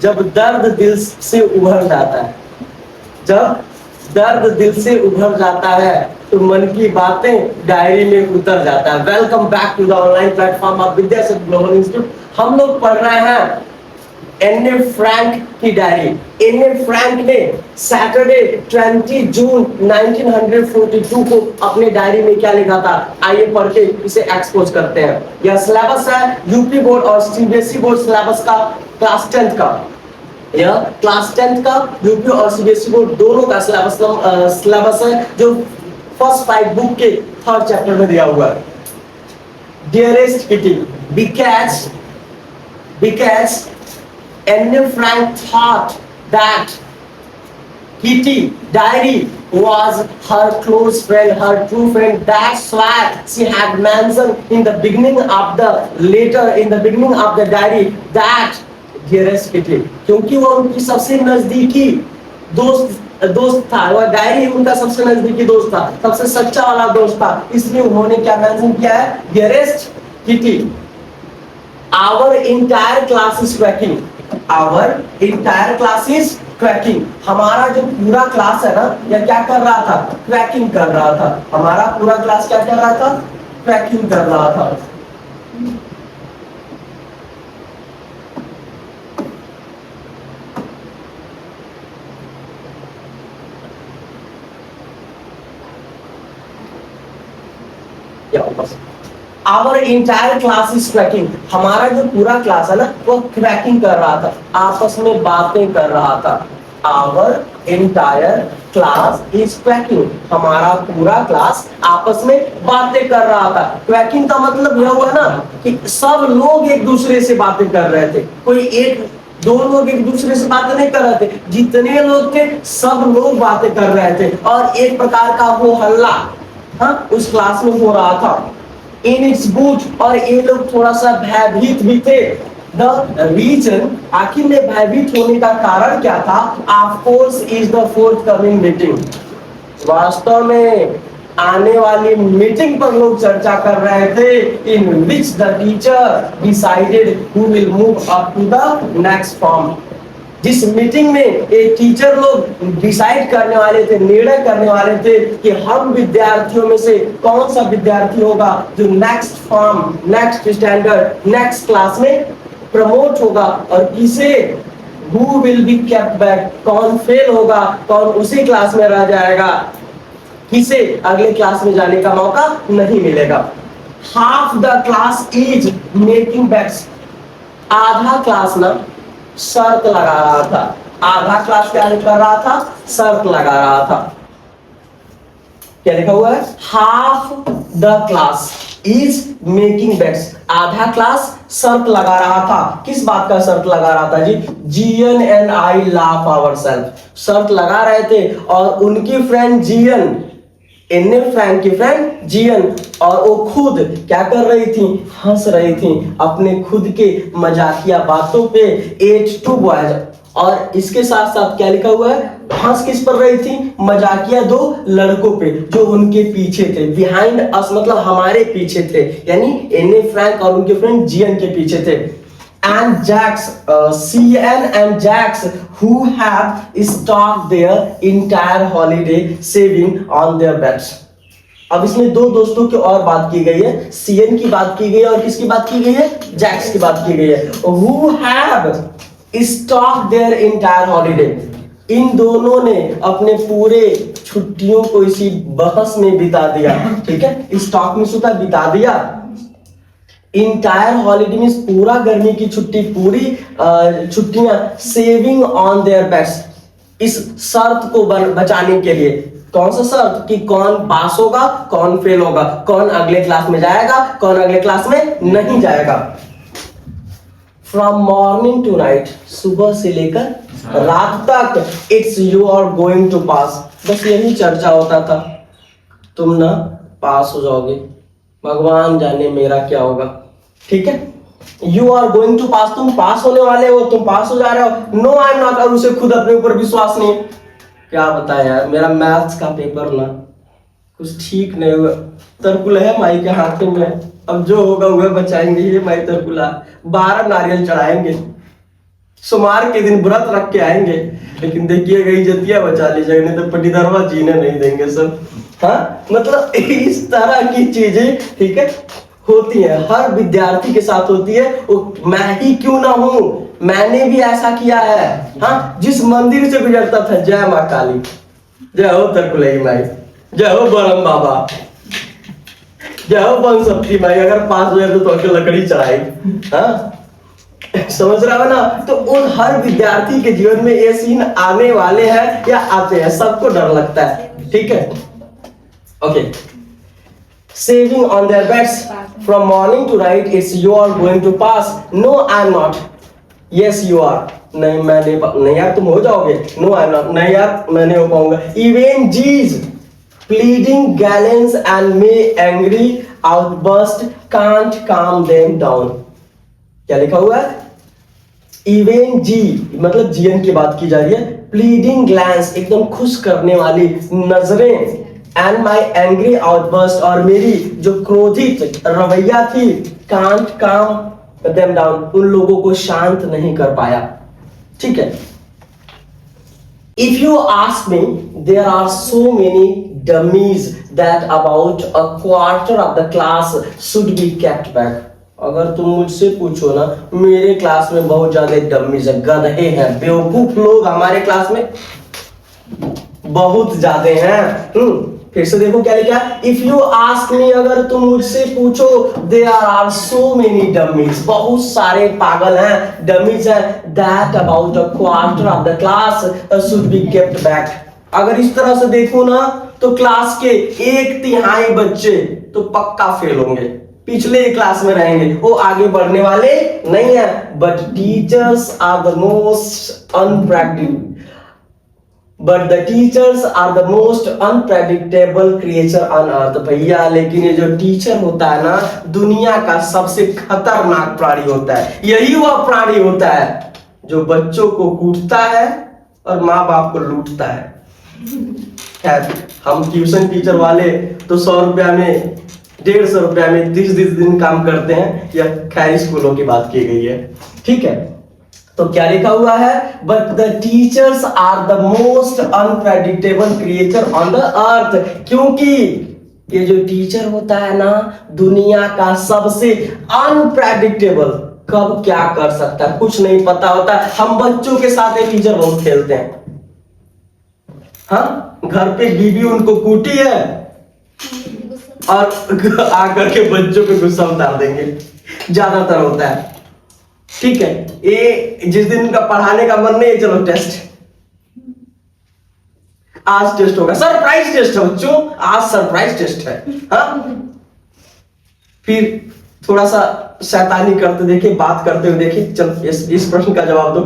जब दर्द दिल से उभर जाता है, जब दर्द दिल से उभर जाता है तो मन की बातें डायरी में उतर जाता है। Welcome back to the online platform of Vidyashakti global institute. हम लोग पढ़ रहे हैं एने फ्रैंक की डायरी। एने फ्रैंक ने सैटरडे 20 जून 1942 को अपने डायरी में क्या लिखा था, आइए पढ़ के इसे एक्सपोज करते हैं। यह सिलेबस है यूपी बोर्ड और सीबीएसई बोर्ड सिलेबस का, क्लास 10 का। यह क्लास 10 का यूपी और सीबीएसई बोर्ड दोनों का सिलेबस है, जो फर्स्ट 5 बुक के 3rd चैप्टर में दिया हुआ है। Dearest kitty, because Anne Frank thought that Kitty diary was her close friend, her true friend. That's why she had mentioned in the beginning of the diary that dearest Kitty, क्योंकि वो उनकी सबसे नजदीकी दोस्त था। वह डायरी उनका सबसे नजदीकी दोस्त था, सबसे सच्चा वाला दोस्त था, इसलिए उन्होंने क्या मेंशन किया है, dearest kitty. Our entire class is cracking. Our entire class is cracking. हमारा जो पूरा क्लास है ना, यह क्या कर रहा था, क्रैकिंग कर रहा था। हमारा पूरा क्लास क्या कर रहा था, क्रैकिंग कर रहा था। Our entire class is cracking. हमारा जो पूरा क्लास है ना, वो क्रैकिंग कर रहा था, आपस में बातें कर रहा था। Our entire class is cracking. हमारा पूरा क्लास आपस में बातें कर रहा था। क्रैकिंग का मतलब यह हुआ ना कि सब लोग एक दूसरे से बातें कर रहे थे, कोई एक दो लोग एक दूसरे से बातें नहीं कर रहे थे, जितने लोग थे सब लोग बातें कर रहे थे, और एक प्रकार का वो हल्ला उस क्लास में हो रहा था। इन इट्स बूट, और ये लोग थोड़ा सा भयभीत भी थे। द रीजन, आखिर में भयभीत होने का कारण क्या था, of course is the fourth coming meeting. वास्तव में आने वाली मीटिंग पर लोग चर्चा कर रहे थे, in which the teacher decided who will move up to the next form. जिस मीटिंग में एक टीचर लोग डिसाइड करने वाले थे, निर्णय करने वाले थे कि हम विद्यार्थियों में से कौन सा विद्यार्थी होगा जो next form, next standard, next class में प्रमोट होगा, और किसे who will be kept back, कौन फेल होगा, कौन उसी क्लास में रह जाएगा, किसे अगले क्लास में जाने का मौका नहीं मिलेगा। Half the class is making bets. आधा क्लास ना शर्त लगा रहा था। आधा क्लास क्या कर रहा था, शर्त लगा रहा था। क्या लिखा हुआ है, half the class is making bets. आधा क्लास शर्त लगा रहा था। किस बात का शर्त लगा रहा था जी, GN and I laugh ourselves. शर्त लगा रहे थे, और उनकी फ्रेंड जीएन, एने फ्रैंक की फ्रेंड जीएन, और वो खुद क्या कर रही थी, हंस रही थी अपने खुद के मजाकिया बातों पे। 82 बॉयज, और इसके साथ साथ क्या लिखा हुआ है, हंस किस पर रही थी, मजाकिया 2 लड़कों पे जो उनके पीछे थे। बिहाइंड अस मतलब हमारे पीछे थे, यानी एने फ्रैंक और उनके फ्रेंड जीएन के पीछे थे। And Jax, CN and Jax, who have stocked their entire holiday saving on their beds. अब इसमें दो दोस्तों की और बात की गई है, CN की बात की गई है, और किसकी बात की गई है, जैक्स की बात की गई है। Who have stocked their entire holiday. इन दोनों ने अपने पूरे छुट्टियों को इसी बहस में बिता दिया। ठीक है, स्टॉक में सुधा बिता दिया। इंटायर हॉलीडे मींस पूरा गर्मी की छुट्टी, पूरी छुट्टियां सेविंग ऑन देयर बेड्स, इस शर्त को बचाने के लिए। कौन सा शर्त, कि कौन पास होगा, कौन फेल होगा, कौन अगले क्लास में जाएगा, कौन अगले क्लास में नहीं जाएगा। फ्रॉम मॉर्निंग टू नाइट, सुबह से लेकर रात तक, it's you are going to pass, बस यही चर्चा होता था, तुम ना पास हो जाओगे, भगवान जाने मेरा क्या होगा। ठीक है, यू आर गोइंग टू पास, तुम पास होने वाले हो, तुम पास हो जा रहे हो। नो आई एम नॉट, और उसे खुद अपने ऊपर विश्वास नहीं। क्या बताया यार, मेरा मैथ्स का पेपर ना कुछ ठीक नहीं हुआ। तरकुल है माई के हाथ में, अब जो होगा वह बचाएंगे। ये माई तरकुला 12 नारियल चढ़ाएंगे, सोमवार के दिन व्रत रख के आएंगे, लेकिन देखिएगा इज्जतिया बचा लीजिएगा, नहीं तो पटीधरवा जीने नहीं देंगे सब। हाँ, मतलब इस तरह की चीजें, ठीक है, होती है, हर विद्यार्थी के साथ होती है। वो मैं ही क्यों ना हूं, मैंने भी ऐसा किया है। हाँ, जिस मंदिर से गुजरता था, जय माँ काली, जय हो तरकुलई माई, जय हो बरम बाबा, जय हो बन सकती माई, अगर पास हुए तो लकड़ी चढ़ाई। हाँ, समझ रहा हो ना। तो उन हर विद्यार्थी के जीवन में ये सीन आने वाले हैं या आते हैं, सबको डर लगता है, ठीक है। Okay, saving on their beds from morning to night, it's you are going to pass. No, I'm not. Yes, you are. नहीं, मैं नहीं यार, तुम हो जाओगे। No, I'm not. नहीं यार, मैं नहीं हो पाऊंगा। Even G's pleading gallants and may angry outburst can't calm them down. क्या लिखा हुआ है? Even G, मतलब जीएन की बात की जा रही है। Pleading glance, एकदम खुश करने वाली नजरें, एंड माई एंग्री आउटबर्स्ट, और मेरी जो क्रोधित रवैया थी, कांट काम देम डाउन, उन लोगों को शांत नहीं कर पाया, ठीक है। If you ask me, there are so many dummies that about a quarter of the class should be kept back. अगर तुम मुझसे पूछो ना, मेरे क्लास में बहुत ज्यादा डमीज है, गधे हैं, बेवकूफ लोग हमारे क्लास में बहुत ज्यादा हैं। फिर से देखो क्या लिखा है, इफ यू आस्क मी, अगर तुम मुझसे पूछो, there are so many dummies, बहुत सारे पागल हैं, डमीज हैं, that about a quarter of the class should be kept back. अगर इस तरह से देखो ना, तो क्लास के 1/3 बच्चे तो पक्का फेल होंगे, पिछले क्लास में रहेंगे, वो आगे बढ़ने वाले नहीं है। But teachers are the most unpractical, But the teachers are the most unpredictable creature on earth। भैया, लेकिन ये जो टीचर होता है ना, दुनिया का सबसे खतरनाक प्राणी होता है। यही वह प्राणी होता है जो बच्चों को कूटता है और माँ बाप को लूटता है। खैर, हम ट्यूशन टीचर वाले तो 100 रुपया में, 150 रुपया में 30 दिन काम करते हैं, या खैर स्कूलों की बात की गई है, ठीक है। तो क्या लिखा हुआ है, but the teachers are the most unpredictable creature on the earth. क्योंकि ये जो टीचर होता है ना, दुनिया का सबसे अनप्रेडिक्टेबल, कब क्या कर सकता है कुछ नहीं पता होता। हम बच्चों के साथ ये टीचर बहुत खेलते हैं। हाँ, घर पे बीबी उनको कूटी है और आकर के बच्चों पे गुस्सा उतार देंगे, ज्यादातर होता है, ठीक है। ये जिस दिन उनका पढ़ाने का मन नहीं है, चलो टेस्ट, आज टेस्ट होगा, सरप्राइज टेस्ट है बच्चों, आज सरप्राइज टेस्ट है। हाँ, फिर थोड़ा सा शैतानी करते देखे, बात करते हुए देखे, चलो इस प्रश्न का जवाब दो।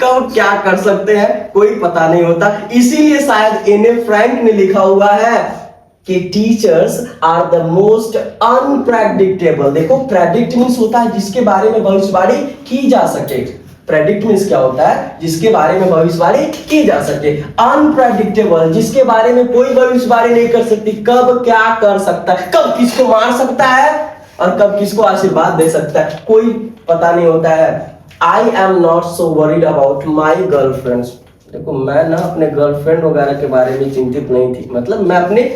कब क्या कर सकते हैं कोई पता नहीं होता। इसीलिए शायद एने फ्रैंक ने लिखा हुआ है कि teachers are the most unpredictable. देखो, प्रेडिक्ट मीन्स होता है जिसके बारे में भविष्यवाणी की जा सके। प्रेडिक्ट मीन्स क्या होता है, जिसके बारे में भविष्यवाणी की जा सके। अनप्रेडिक्टेबल, जिसके बारे में कोई भविष्यवाणी नहीं कर सकती, कब क्या कर सकता है, कब किसको मार सकता है और कब किसको आशीर्वाद दे सकता है, कोई पता नहीं होता है। I am not so worried about my girlfriends. देखो, मैं ना अपने गर्लफ्रेंड वगैरह के बारे में चिंतित नहीं थी, मतलब मैं अपने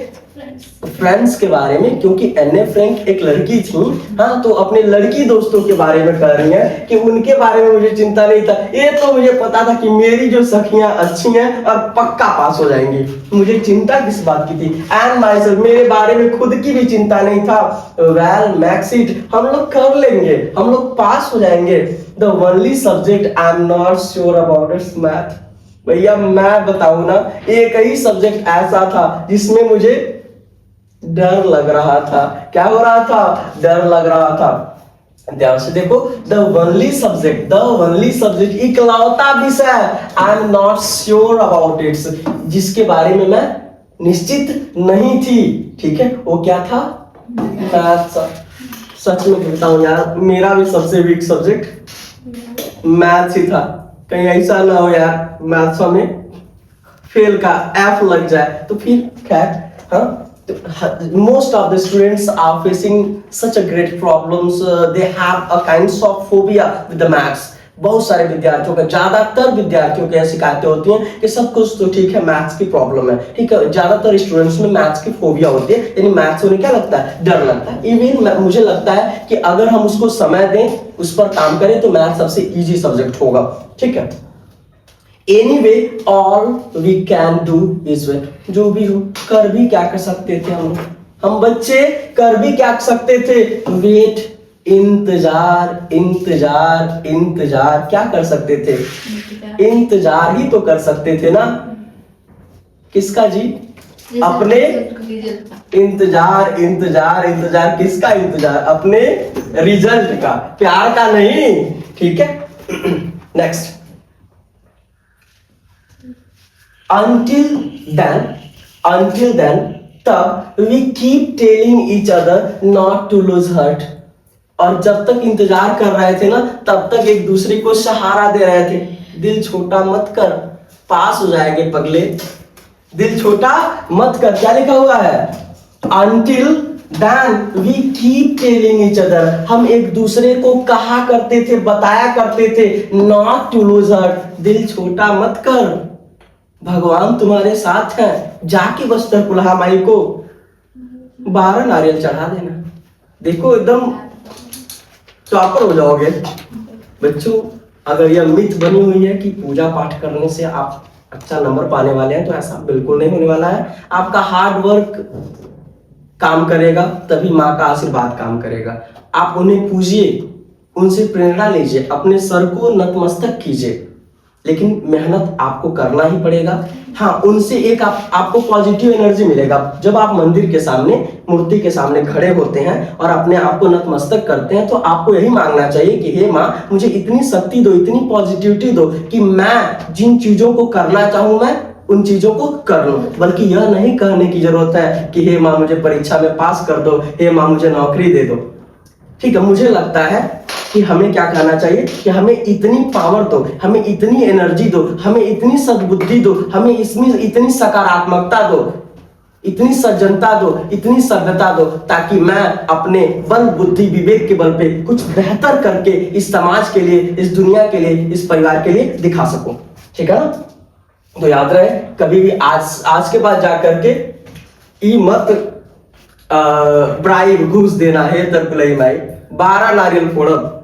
फ्रेंड्स के बारे में, क्योंकि एने फ्रैंक एक लड़की थी। हाँ, तो अपने लड़की दोस्तों के बारे में कह रही हैं कि उनके बारे में मुझे चिंता नहीं था। ये तो मुझे पता था कि मेरी जो सखियां अच्छी हैं और पक्का पास हो जाएंगी, मुझे चिंता किस बात की थी। एंड माई सेल्फ, मेरे बारे में खुद की भी चिंता नहीं था। वेल मैक्स इट, हम लोग कर लेंगे, हम लोग पास हो जाएंगे। The only subject I am not sure about it's math. भैया, मैं बताऊं ना, एक ही सब्जेक्ट ऐसा था जिसमें मुझे डर लग रहा था। क्या हो रहा था, डर लग रहा था। ध्यान से देखो, द ओनली सब्जेक्ट, इकलौता विषय, I am not sure about it's, जिसके बारे में मैं निश्चित नहीं थी, ठीक है, वो क्या था, मैथ्स। सच में कहता हूं यार, मेरा भी सबसे वीक सब्जेक्ट मैथ्स ही था। कहीं ऐसा ना हो यार मैथ्स में फेल का एफ लग जाए तो फिर खैर। हाँ, most of the students are facing such a great problems, they have a kinds of phobia with the maths। बहुत सारे विद्यार्थियों का, ज्यादातर विद्यार्थियों की यह शिकायतें होती हैं कि सब कुछ तो ठीक है, मैथ्स की प्रॉब्लम है, ठीक है। ज्यादातर स्टूडेंट्स में मैथ्स की फोबिया होती है, यानी मैथ्स उन्हें क्या लगता है, डर लगता है। इवन मुझे लगता है कि अगर हम उसको समय दें, उस पर काम करें, तो मैथ्स सबसे इजी सब्जेक्ट होगा, ठीक है। Anyway all we can do is wait, जो भी हो, कर भी क्या कर सकते थे हम बच्चे कर भी क्या कर सकते थे, वेट, इंतजार इंतजार इंतजार, क्या कर सकते थे, इंतजार ही तो कर सकते थे ना। किसका जी, अपने इंतजार इंतजार इंतजार, किसका इंतजार, अपने रिजल्ट का, प्यार का नहीं, ठीक है। नेक्स्ट, until then तब we keep telling each other not to lose heart, और जब तक इंतजार कर रहे थे ना, तब तक एक दूसरे को सहारा दे रहे थे, दिल छोटा मत कर, पास हो जाएंगे पगले, दिल छोटा मत कर। क्या लिखा हुआ है, until then we keep telling each other, हम एक दूसरे को कहा करते थे, बताया करते थे, not to lose heart, दिल छोटा मत कर, भगवान तुम्हारे साथ है, जाके बस्तर कुल्हा माई को 12 नारियल चढ़ा देना, देखो एकदम टॉपर हो जाओगे। बच्चों, अगर यह मिथ बनी हुई है कि पूजा पाठ करने से आप अच्छा नंबर पाने वाले हैं, तो ऐसा बिल्कुल नहीं होने वाला है। आपका हार्ड वर्क काम करेगा, तभी माँ का आशीर्वाद काम करेगा। आप उन्हें पूजिए, उनसे प्रेरणा लीजिए, अपने सर को नतमस्तक कीजिए, लेकिन मेहनत आपको करना ही पड़ेगा। हाँ, उनसे एक आपको पॉजिटिव एनर्जी मिलेगा। जब आप मंदिर के सामने, मूर्ति के सामने खड़े होते हैं और अपने आप को नतमस्तक करते हैं, तो आपको यही मांगना चाहिए कि हे माँ, मुझे इतनी शक्ति दो, इतनी पॉजिटिविटी दो कि मैं जिन चीजों को करना चाहूं, मैं उन चीजों को कर लूं। बल्कि यह नहीं कहने की जरूरत है कि हे माँ, मुझे परीक्षा में पास कर दो, हे माँ, मुझे नौकरी दे दो, ठीक है। मुझे लगता है कि हमें क्या कहना चाहिए कि हमें इतनी पावर दो, हमें इतनी एनर्जी दो, हमें इतनी सद्बुद्धि दो, हमें इसमें इतनी सकारात्मकता दो, इतनी सज्जनता दो, इतनी सभ्यता दो, ताकि मैं अपने बल बुद्धि विवेक के बल पे कुछ बेहतर करके इस समाज के लिए, इस दुनिया के लिए, इस परिवार के लिए दिखा सकूं, ठीक है ना। तो याद रहे, कभी भी आज के बाद जाकर के ई मत ब्राइब, घूस देना है तरकुलई माई, 12 नारियल फोड़ब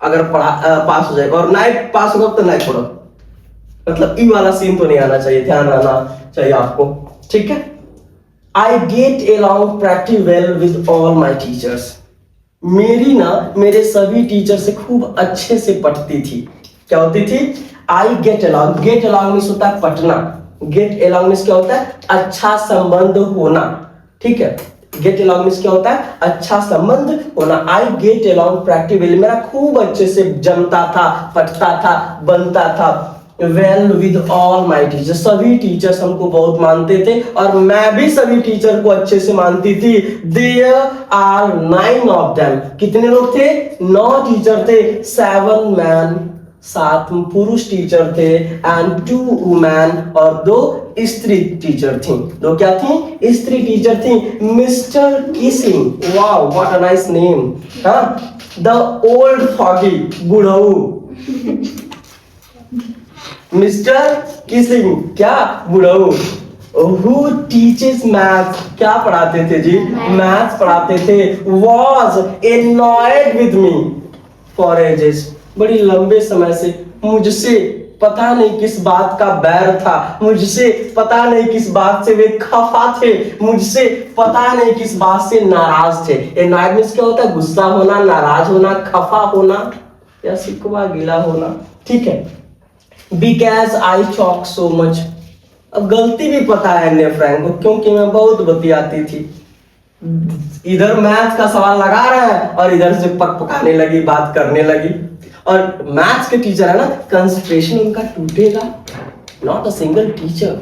अगर पास हो जाएगा, और नाइट पास होगा तो नाइट फोड़ो, मतलब ई वाला सीन तो नहीं आना चाहिए, ध्यान रहना चाहिए आपको, ठीक है। I get along pretty well with all my teachers, मेरी ना मेरे सभी टीचर से खूब अच्छे से पटती थी। क्या होती थी, I get along, get along means होता है पटना, गेट अलोंग मींस क्या होता है, अच्छा संबंध होना, ठीक है। गेट अलोंग मींस क्या होता है, अच्छा संबंध होना। आई गेट अलोंग प्रैक्टिकली, मेरा खूब अच्छे से जमता था, पटता था, बनता था। Well with all my teachers, सभी टीचर्स हमको बहुत मानते थे, और मैं भी सभी टीचर को अच्छे से मानती थी। देयर आर 9 ऑफ देम, कितने लोग थे, 9 टीचर थे। 7 मैन, 7 पुरुष टीचर थे, एंड 2 वुमेन, और 2 स्त्री टीचर थी। 2 क्या थी, स्त्री टीचर थी। Mister Keesing, wow what a nice name, the old foggy, बुढ़ऊ, मिस्टर किसिंग, क्या, बुढ़ऊ। Who teaches math, क्या पढ़ाते थे जी, मैथ्स पढ़ाते थे। Was annoyed with me for ages, बड़ी लंबे समय से मुझसे पता नहीं किस बात का बैर था, मुझसे पता नहीं किस बात से वे खफा थे, मुझसे पता नहीं किस बात से नाराज थे। एनॉयड मींस क्या होता है, गुस्सा होना, नाराज होना, खफा होना, या शिकवा गिला होना, ठीक है। Because I talk so much, अब गलती भी पता है ने फ्रैंक को, क्योंकि मैं बहुत बतियाती थी। इधर मैथ्स का सवाल लगा रहा है और इधर से पकाने लगी, बात करने लगी। और मैथ्स के टीचर है ना, कंसंट्रेशन उनका टूटेगा। Not a single teacher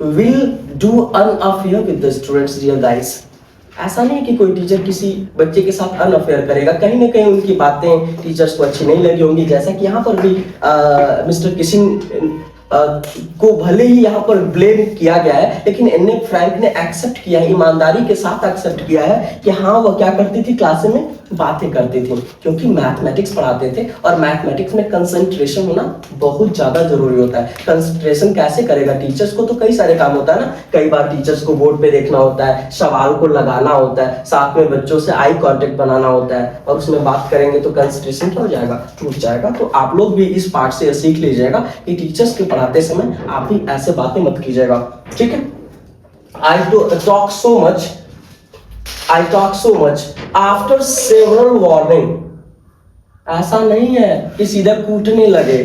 will do unfair with the students, dear guys. ऐसा नहीं कि कोई टीचर किसी बच्चे के साथ अनअफेयर करेगा, कहीं ना कहीं उनकी बातें टीचर्स को अच्छी नहीं लगी होंगी। जैसा कि यहाँ पर भी मिस्टर किसिंग को भले ही यहाँ पर ब्लेम किया गया है, लेकिन एन्ने फ्रैंक ने एक्सेप्ट किया है, ईमानदारी के साथ एक्सेप्ट किया है कि हाँ, वह क्या करती थी, क्लास में बातें करती थी, क्योंकि मैथमेटिक्स पढ़ाते थे और मैथमेटिक्स में कंसंट्रेशन होना बहुत ज़्यादा जरूरी होता है। कंसंट्रेशन कैसे करेगा? टीचर्स को तो कई सारे काम होता है ना, कई बार टीचर्स को बोर्ड पे देखना होता है, सवाल को लगाना होता है, साथ में बच्चों से आई कांटेक्ट बनाना होता है, और उसमें बात करेंगे तो कंसंट्रेशन क्या हो जाएगा? टूट जाएगा। तो आप लोग भी इस पार्ट से सीख लीजिएगा कि टीचर्स के पढ़ाते समय आप भी ऐसे बातें मत कीजिएगा, ठीक है? I talk so much after several warning. ऐसा नहीं है कि सीधा कूटने लगे,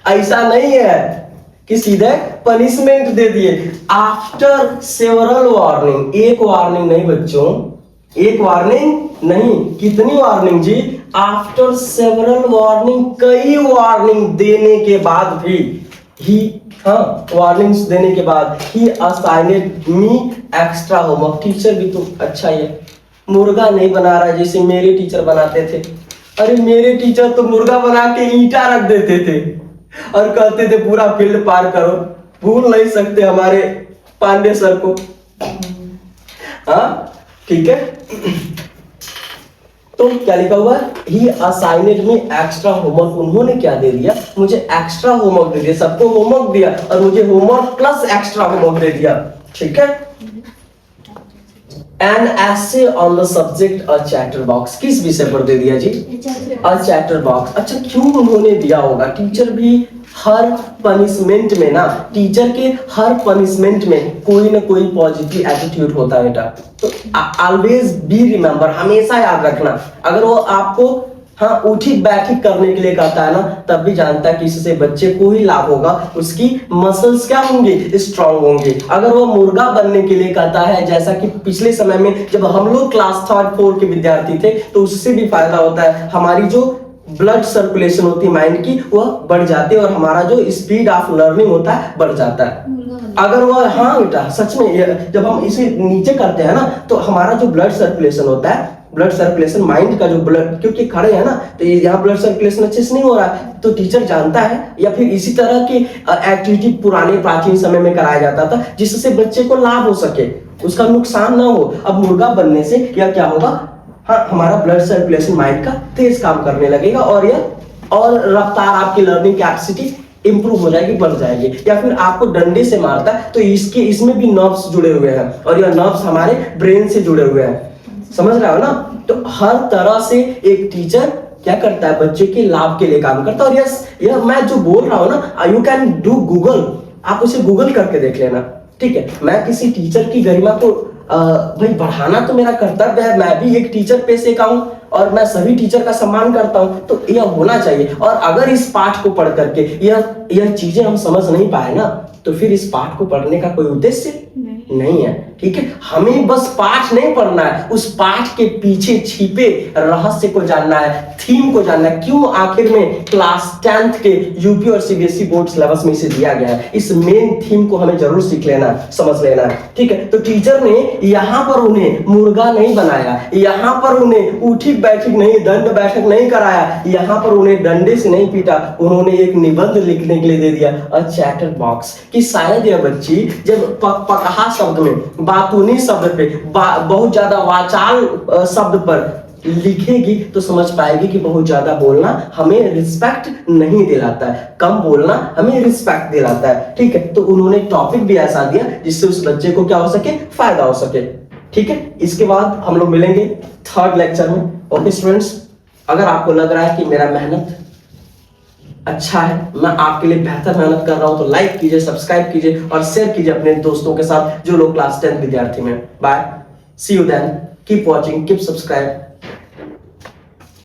ऐसा नहीं है कि सीधे पनिशमेंट दे दिए। आफ्टर सेवरल वार्निंग, एक वार्निंग नहीं बच्चों, एक वार्निंग नहीं, कितनी वार्निंग जी? आफ्टर सेवरल वार्निंग, कई वार्निंग देने के बाद भी ही, हाँ, वार्निंग्स देने के बाद ही असाइनेड मी एक्स्ट्रा होमवर्क। टीचर भी तो अच्छा है, मुर्गा नहीं बना रहा जैसे मेरे टीचर बनाते थे। अरे मेरे टीचर तो मुर्गा बना के ईंटा रख देते थे और कहते थे पूरा फील्ड पार करो। भूल नहीं सकते हमारे पांडे सर को, हाँ, ठीक है। तो क्या लिखा हुआ है? ही असाइनेड मी एक्स्ट्रा होमवर्क। उन्होंने क्या दे दिया? मुझे एक्स्ट्रा होमवर्क दे दिया। सबको होमवर्क दिया और मुझे होमवर्क प्लस एक्स्ट्रा होमवर्क दे दिया, ठीक है। एन ऐसे on the subject a chatter box, किस विषय पर दे दिया जी? अ चैटर बॉक्स। अच्छा, क्यों उन्होंने दिया होगा? टीचर भी हर पनिशमेंट में ना, टीचर के हर पनिशमेंट में कोई ना कोई पॉजिटिव एटीट्यूड होता है बेटा। तो ऑलवेज बी रिमेंबर, हमेशा याद रखना, अगर वो आपको हाँ उठी बैठी करने के लिए कहता है ना, तब भी जानता है कि इससे बच्चे को ही लाभ होगा, उसकी मसल्स क्या होंगे? स्ट्रांग होंगे। अगर वो मुर्गा बनने के लिए कहता है, जैसा कि पिछले समय में जब हम लोग क्लास 3-4 के विद्यार्थी थे, तो उससे भी फायदा होता है। हमारी जो ब्लड सर्कुलेशन होती है माइंड की, वह बढ़ जाती है और हमारा जो स्पीड ऑफ लर्निंग होता है बढ़ जाता है। अगर वह, हाँ बेटा, सच में जब हम इसे नीचे करते हैं ना, तो हमारा जो ब्लड सर्कुलेशन होता है, ब्लड सर्कुलेशन माइंड का जो ब्लड, क्योंकि खड़े हैं ना, तो यहाँ ब्लड सर्कुलेशन अच्छे से नहीं हो रहा है, तो टीचर जानता है। या फिर इसी तरह की एक्टिविटी पुराने प्राचीन समय में कराया जाता था, जिससे बच्चे को लाभ हो सके, उसका नुकसान ना हो। अब मुर्गा बनने से या क्या होगा? हाँ, हमारा ब्लड सर्कुलेशन माइंड का तेज काम करने लगेगा और यह और रफ्तार, आपकी लर्निंग कैपेसिटी इंप्रूव हो जाएगी, बढ़ जाएगी। या फिर आपको डंडे से मारता है, तो इसमें भी नर्व्स जुड़े हुए हैं और यह नर्व्स हमारे ब्रेन से जुड़े हुए हैं, समझ रहे हो ना? तो हर तरह से एक टीचर क्या करता है? बच्चे के लाभ के लिए काम करता है। और यह मैं जो बोल रहा हूँ ना, यू कैन डू गूगल, आप उसे गूगल करके देख लेना, ठीक है। मैं किसी टीचर की गरिमा को भाई बढ़ाना तो मेरा कर्तव्य है, मैं भी एक टीचर पे से का हूं और मैं सभी टीचर का सम्मान करता हूं, तो यह होना चाहिए। और अगर इस पाठ को पढ़ करके यह चीजें हम समझ नहीं पाए ना, तो फिर इस पाठ को पढ़ने का कोई उद्देश्य नहीं है, ठीक है। हमें बस पाठ नहीं पढ़ना है, उस पाठ के पीछे छिपे रहस्य को जानना है, थीम को जानना है, क्यों आखिर में क्लास 10th के यूपी और सीबीएसई बोर्ड सिलेबस में इसे दिया गया है। इस मेन थीम को हमें जरूर सीख लेना है, समझ लेना है, ठीक है। तो टीचर ने यहाँ पर उन्हें मुर्गा नहीं बनाया, यहाँ पर उन्हें उठी बैठक नहीं, दंड बैठक नहीं कराया, यहाँ पर उन्हें डंडे से नहीं पीटा, उन्होंने एक निबंध लिखने के लिए दे दिया, अ चैटर बॉक्स, कि शायद यह बच्ची जब पकहा शब्द में, बातूनी शब्द पे, बहुत ज्यादा वाचाल शब्द पर लिखेगी, तो समझ पाएगी कि बहुत ज्यादा बोलना हमें रिस्पेक्ट नहीं दिलाता है, कम बोलना हमें रिस्पेक्ट दिलाता है, ठीक है। तो उन्होंने टॉपिक भी ऐसा दिया जिससे उस बच्चे को क्या हो सके? फायदा हो सके, ठीक है। इसके बाद हम लोग मिलेंगे 3rd लेक्चर में। ओके स्टूडेंट्स, अगर आपको लग रहा है कि मेरा मेहनत अच्छा है, मैं आपके लिए बेहतर मेहनत कर रहा हूं, तो लाइक कीजिए, सब्सक्राइब कीजिए और शेयर कीजिए अपने दोस्तों के साथ जो लोग क्लास 10 विद्यार्थी में। Bye, see you then, keep watching, keep subscribe.